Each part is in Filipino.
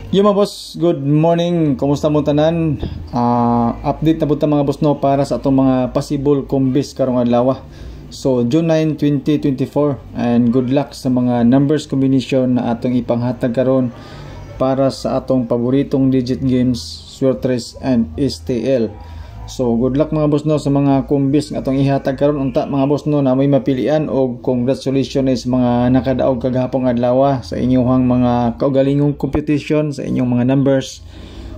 Yo mga boss, good morning. Kumusta mo tanan? Update na po mga boss no para sa atong mga possible combis karong adlaw. So June 9, 2024 and good luck sa mga numbers combination na atong ipanghatag karon para sa atong paboritong digit games, Swertres and STL. So good luck mga boss no sa mga combis nga atong ihatag karon unta mga boss no na may mapilian og congratulations sa mga nakadaog kagahapon adlaw sa inyong mga kaugalingong competition sa inyong mga numbers.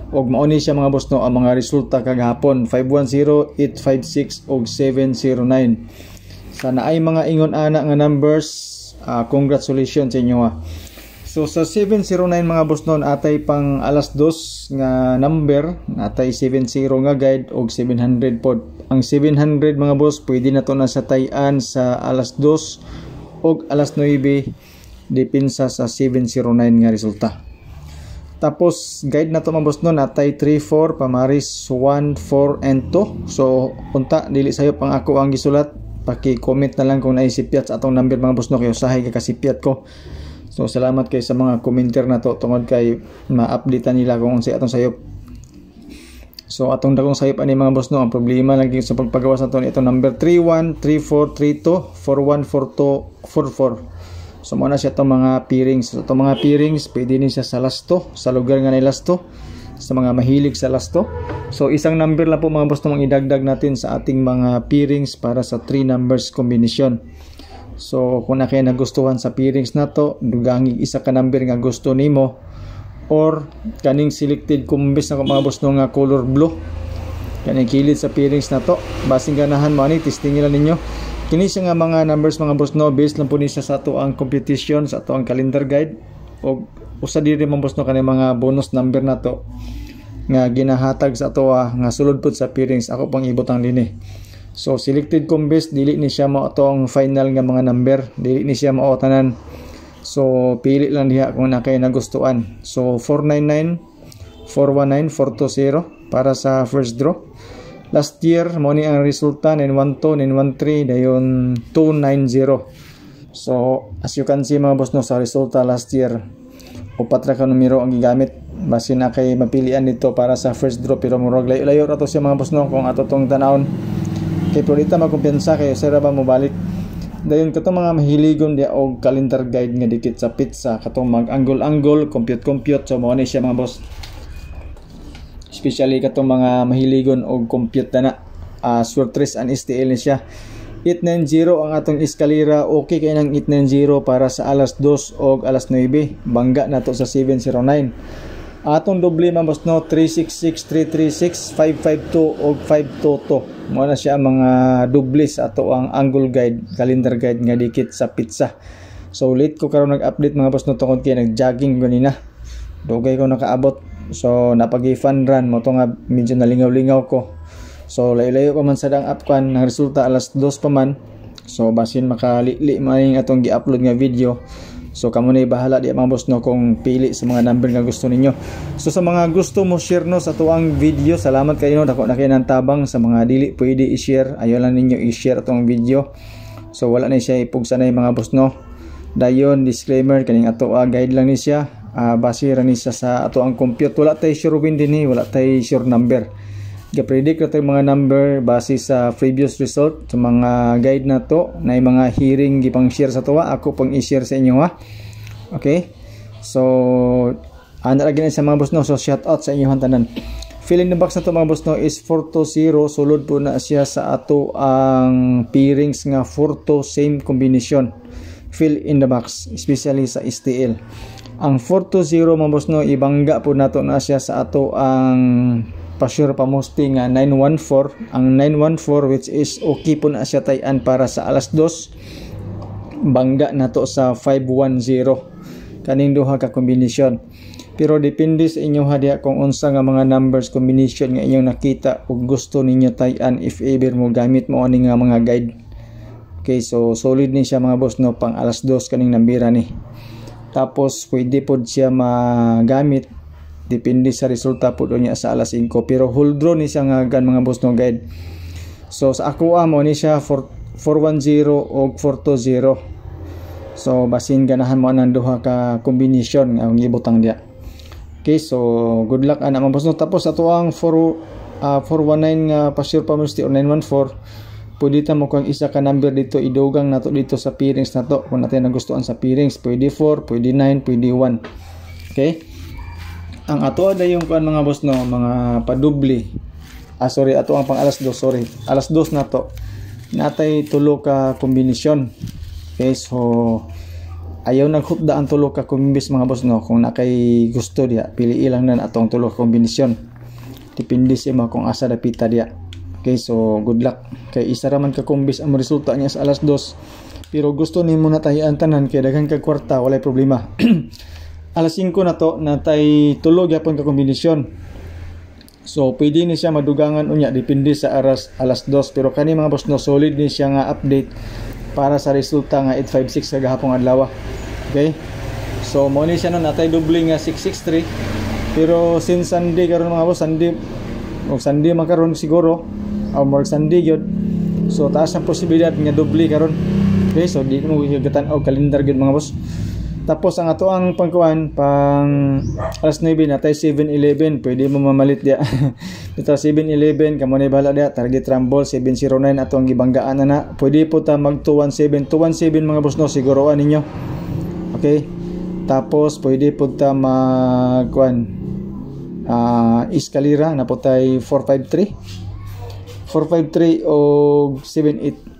Og mauni siya mga boss no ang mga resulta kagahapon 510, 856 og 709. Sana ay mga ingon ana nga numbers, congratulations sa inyo So sa 709 mga boss noon atay pang alas 2 nga number, atay 70 nga guide og 700 pod. Ang 700 mga boss pwede na to na sa tayan sa alas 2 og alas 9 depensa sa 709 nga resulta. Tapos guide na to mga boss noon atay 3, 4, pamaris 1, 4 and 2. So unta dili sayo pang ako ang gisulat, paki-comment na lang kung naisipyat sa atong number mga boss no kay usahay ka kasipyat ko. So salamat kay sa mga commenter na to tungod kay ma-updatean nila kung unsay atong sayop. So atong dagong sayop ani mga boss no, ang problema lang sa pagpagawas nato ni itong number 31, 34, 32, 41, 42, 44. So mo na siya itong mga pairings. So itong mga pairings pwede ni siya sa lasto, sa lugar nga na lasto, sa mga mahilig sa lasto. So isang number lang po mga boss no ang idagdag natin sa ating mga pairings para sa 3 numbers combination. So kung na kayo nagustuhan sa pairings na to, dugangig isa ka number nga gusto nimo or kaning selected kumbis na mga boss no nga color blue, kaning kilid sa pairings na to, basing ganahan mo ani testing nila ninyo. Kini siya nga mga numbers mga boss no, based lang po ni siya sa ato ang competition, sa ato ang calendar guide o usa diri mga boss no kaning mga bonus number na to nga ginahatag sa ato nga sulod pud sa pairings. Ako pang ibutang dinhi. So selected combis dili ni siya mao atong final nga mga number, dili ni siya mao tanan. So pili lang diha kung na kay nagustuhan. So 499, 419, 420 para sa first draw. Last year mo ni ang resulta 912, 913 dayon 290. So as you can see mga boss no sa resulta last year, upat ra ka numero ang gigamit base na kay mapilian dito para sa first draw, pero murag layo-layo ra to siya mga boss no kung ato tong tanawon. Kay pulita magkumpiyansa kay sira ba mo balik. Dayon katong mga mahiligon dia og calendar guide nga dikit sa pizza, katong mag-angle-angle, compute. So mo ni siya mga boss. Especially katong mga mahiligon og compute na Swertres and STL ni siya. 890 ang atong eskalera, okay kay nang 890 para sa alas 2 og alas 9. Bangga na to sa 709. Atong doble mga boss no, 366, 336, 552 og 522. Mo na siya mga doble sa ato ang angle guide, calendar guide nga dikit sa pizza. So late ko karon nag-update mga boss no tungod kay nag-jogging ganina. Dugay ko nakaabot. So napagi-fun run mo to nga medyo nalingaw-lingaw ko. So layo-layo pa man sa dang upkan, ang resulta alas 2 pa man. So basin makali man atong gi-upload nga video. So kamo na bahala di mga boss no kung pili sa mga number nga gusto ninyo. So sa mga gusto mo share no sa tuang video, salamat kayo no, dako na kayo ng tabang. Sa mga dili pwede i-share, ayo lang ninyo i-share atong video. So wala na siya ipugsanay mga boss no. Dayon disclaimer kaning ato guide lang ni siya, base ra ni siya sa ato ang compute. Wala tay sure win dinhi, wala tay sure number. Ga-predict ra tay mga number base sa previous result sa mga guide na to, na mga hearing gipang share sa tuwa, ako pang i-share sa inyo Okay? So ana ra gina sa mga boss no, so shout out sa inyo tanan. Fill in the box na to mga boss no is 420, sulod po na siya sa ato ang pairings nga 4 same combination. Fill in the box especially sa STL. Ang 420 mga boss no, ibangga po nato na siya sa ato ang pa-sure pa mostly nga 914. Ang 914 which is okay po na siya tayan para sa alas 2. Bangga na to sa 510 kaning duha ka combination. Pero depende sa inyo diha kung unsa nga mga numbers combination nga inyong nakita ug gusto ninyo tayan if ever mo gamit mo ani nga mga guide. Okay, so solid ni siya mga boss no pang alas 2 kaning nambira ni. Tapos pwede pod siya magamit depende sa resulta po niya sa alas 5, pero hold draw ni siya nga gan mga boss no guide. So sa ako mo ni siya 410 og 420. So basin ganahan mo nang duha ka combination nga ang ibutang dia. Okay, so good luck ana mga boss no. Tapos ato ang 419 nga pa-sure pa mo or 914, pwede ta mo kung isa ka number dito idugang nato dito sa pairings nato kung natin nagustuhan sa pairings. Pwede 4, pwede 9, pwede 1. Okay, ang ato ada yung kuan mga boss no, mga padubli. Sorry, ato ang pang alas 2, sorry, alas 2 nato natay tulo ka kombinasyon. Okay, so ayaw naghupda ang tulo ka kombis mga boss no. Kung nakay gusto dia, pili lang na atong tulo ka kombinasyon, depende sa mo kung asa dapita dia. Okay, so good luck. Kay isa ra man ka kombis ang resulta niya sa alas 2, pero gusto nimo na tahian tanan kay daghan ka kwarta, walay problema. Alas 5 na to natay tulo gyapon ka kombinasyon, so pwede ni siya madugangan unya depende sa alas 2. Pero kani mga boss no, solid ni siya nga update para sa resulta nga 856 sa gahapong adlaw. Okay, so mo ni siya no, natay doble nga 663, pero since Sunday karon mga boss, Sunday man karon siguro o more Sunday gyud, so taas ang posibilidad nga doble karon. Okay, so di mo gatan og kalendar gyud mga boss. Tapos ang ato ang pangkuan pang alas 9 natay 7-11, pwede mo mamalit dia. Dito 7-11 kamo na bahala dia. Target rumble 709 ato ang gibanggaan na. Pwede po ta mag 217 mga boss no, siguroan ninyo. Okay, tapos pwede po ta mag kuan eskalera na po tay 453 o 789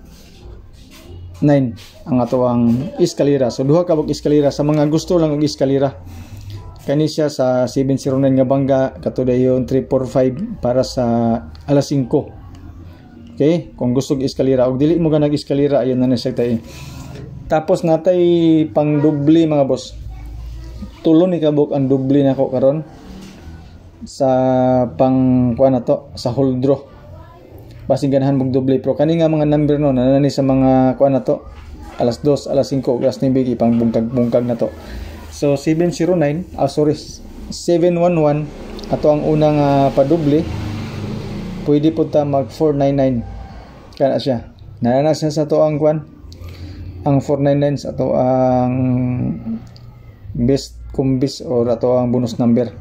ang ato ang eskalera. So duha ka bug eskalera sa mga gusto lang og eskalera. Kani siya sa 709 nga bangga, kato dayon 345 para sa alas 5. Okay, kung gusto og eskalera og dili mo ga nag eskalera, ayon na siya tay. Tapos natay pang doble mga boss. Tulo ni kabuk ang doble nako karon sa pang kuan nato sa hold draw. Basig ganahan mong doble, pero kani nga mga number no nanani sa mga kuan nato alas 2, alas 5, alas 9 pang bungkag na to. So 709, 711 ato ang unang padoble. Pwede po ta mag 499 kana siya. Nananas na sa to ang kuan, ang 499 sa to ang best kumbis or ato ang bonus number.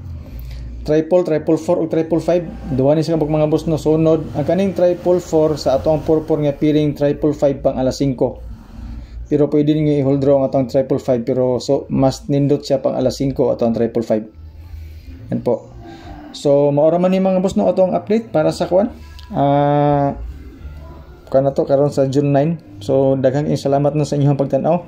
Triple 4 o 555 duha ni sa mga boss no. Sunod ang kaning 444 sa ato ang 44 nga piring 555 pang alas 5. Pero pwede niyo i-hold draw ang atong 555, pero so mas nindot siya pang alas 5 atong 555. Yan po. So maora man ni mga boss no atong update para sa kuan. Kana to karon sa June 9. So daghang salamat na sa inyong pagtan-aw.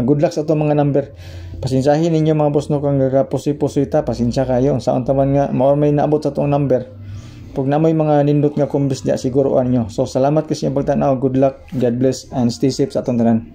Good luck sa atong mga number. Pasensyahin ninyo mga boss no kung gagapusi-pusi ta, pasensya kayo. Unsaon taman nga maor may naabot sa atong number. Pag na may mga nindot nga kumbis dia, siguroan nyo. So salamat kasi yung pagtanaw. Good luck, God bless, and stay safe sa atong tanan.